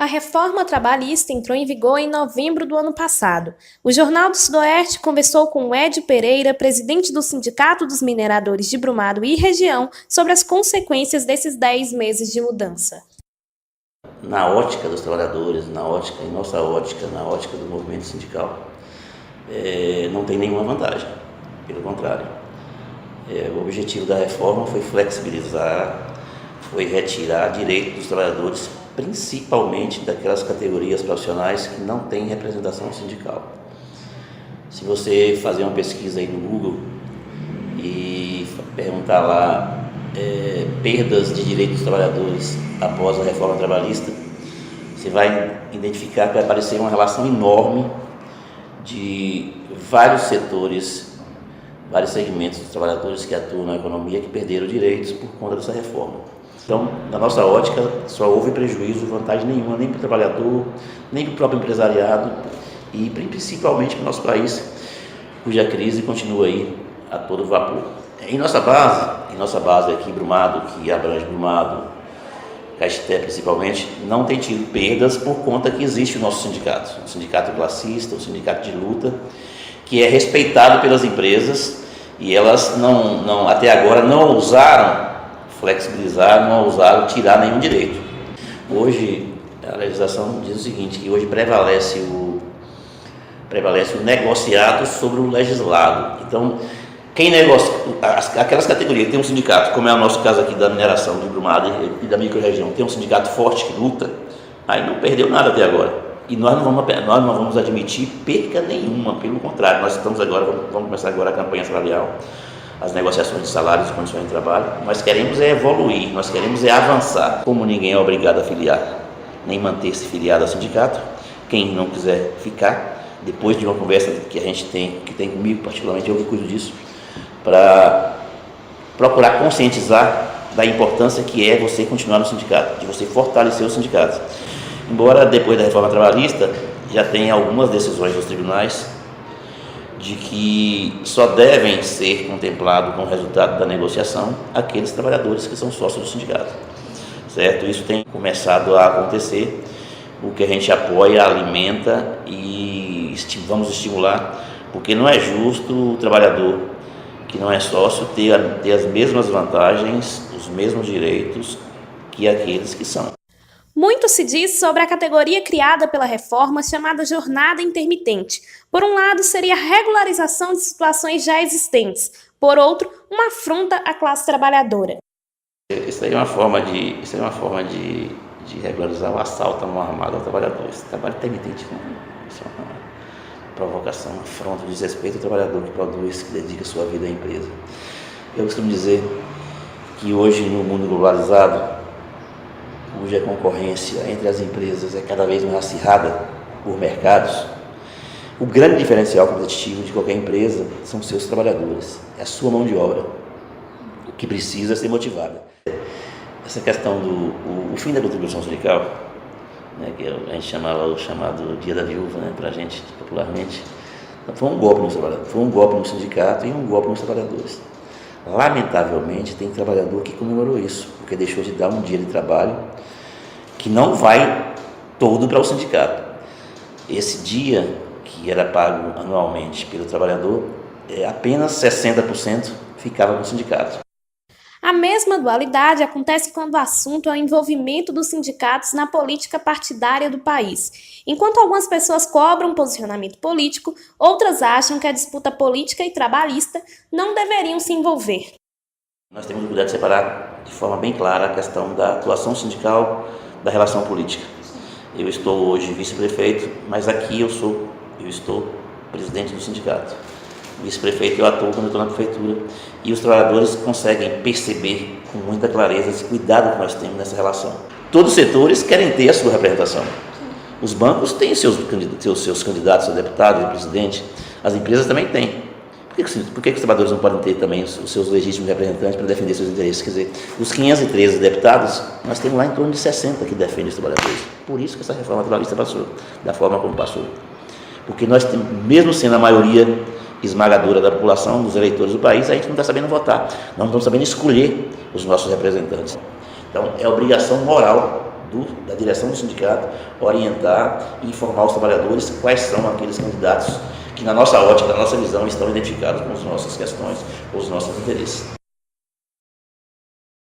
A reforma trabalhista entrou em vigor em novembro do ano passado. O Jornal do Sudoeste conversou com Ed Pereira, presidente do Sindicato dos Mineradores de Brumado e região, sobre as consequências desses 10 meses de mudança. Na ótica dos trabalhadores, em nossa ótica, na ótica do movimento sindical, não tem nenhuma vantagem, pelo contrário. O objetivo da reforma foi flexibilizar, foi retirar direitos dos trabalhadores, principalmente daquelas categorias profissionais que não têm representação sindical. Se você fazer uma pesquisa aí no Google e perguntar lá perdas de direitos dos trabalhadores após a reforma trabalhista, você vai identificar que vai aparecer uma relação enorme de vários setores, vários segmentos dos trabalhadores que atuam na economia que perderam direitos por conta dessa reforma. Então, na nossa ótica, só houve prejuízo, vantagem nenhuma, nem para o trabalhador, nem para o próprio empresariado e principalmente para o nosso país, cuja crise continua aí a todo vapor. Em nossa base aqui em Brumado, que abrange Brumado, Caxité principalmente, não tem tido perdas por conta que existe o nosso sindicato, o sindicato classista, o sindicato de luta, que é respeitado pelas empresas e elas até agora não ousaram flexibilizar, não ousaram tirar nenhum direito. Hoje, a legislação diz o seguinte, que hoje prevalece o negociado sobre o legislado. Então, quem negocia, aquelas categorias que tem um sindicato, como é o nosso caso aqui da mineração de Brumado e da microrregião, tem um sindicato forte que luta, aí não perdeu nada até agora. E nós não vamos admitir perca nenhuma, pelo contrário, vamos começar agora a campanha salarial, as negociações de salários e condições de trabalho. Nós queremos evoluir, nós queremos avançar. Como ninguém é obrigado a filiar, nem manter-se filiado ao sindicato, quem não quiser ficar, depois de uma conversa que a gente tem comigo, particularmente eu que cuido disso, para procurar conscientizar da importância que é você continuar no sindicato, de você fortalecer o sindicato. Embora depois da reforma trabalhista já tenha algumas decisões dos tribunais de que só devem ser contemplados com o resultado da negociação aqueles trabalhadores que são sócios do sindicato, certo? Isso tem começado a acontecer, o que a gente apoia, alimenta e vamos estimular, porque não é justo o trabalhador que não é sócio ter as mesmas vantagens, os mesmos direitos que aqueles que são. Muito se diz sobre a categoria criada pela reforma chamada jornada intermitente. Por um lado, seria a regularização de situações já existentes. Por outro, uma afronta à classe trabalhadora. Isso aí é uma forma de regularizar o assalto à mão armada ao trabalhador. Esse trabalho intermitente é uma provocação, uma afronta, um desrespeito ao trabalhador que produz, que dedica sua vida à empresa. Eu costumo dizer que hoje, no mundo globalizado, cuja concorrência entre as empresas é cada vez mais acirrada por mercados, o grande diferencial competitivo de qualquer empresa são seus trabalhadores, é a sua mão de obra, que precisa ser motivada. Essa questão do fim da contribuição sindical, né, que a gente chamava o chamado Dia da Viúva, né, para a gente popularmente, foi um golpe nos trabalhadores, foi um golpe no sindicato e um golpe nos trabalhadores. Lamentavelmente, tem trabalhador que comemorou isso, porque deixou de dar um dia de trabalho que não vai todo para o sindicato. Esse dia, que era pago anualmente pelo trabalhador, apenas 60% ficava no sindicato. A mesma dualidade acontece quando o assunto é o envolvimento dos sindicatos na política partidária do país. Enquanto algumas pessoas cobram posicionamento político, outras acham que a disputa política e trabalhista não deveriam se envolver. Nós temos que cuidar de separar de forma bem clara a questão da atuação sindical da relação política. Eu estou hoje vice-prefeito, mas aqui eu estou presidente do sindicato. Vice-prefeito eu atuo quando eu estou na prefeitura e os trabalhadores conseguem perceber com muita clareza esse cuidado que nós temos nessa relação. Todos os setores querem ter a sua representação. Os bancos têm seus candidatos a deputado e presidente, as empresas também têm. Por que os trabalhadores não podem ter também os seus legítimos representantes para defender seus interesses? Quer dizer, dos 513 deputados, nós temos lá em torno de 60 que defendem os trabalhadores. Por isso que essa reforma trabalhista passou, da forma como passou. Porque nós temos, mesmo sendo a maioria esmagadora da população, dos eleitores do país, a gente não está sabendo votar, não estamos sabendo escolher os nossos representantes. Então, é obrigação moral da direção do sindicato orientar e informar os trabalhadores quais são aqueles candidatos que, na nossa ótica, na nossa visão, estão identificados com as nossas questões, com os nossos interesses.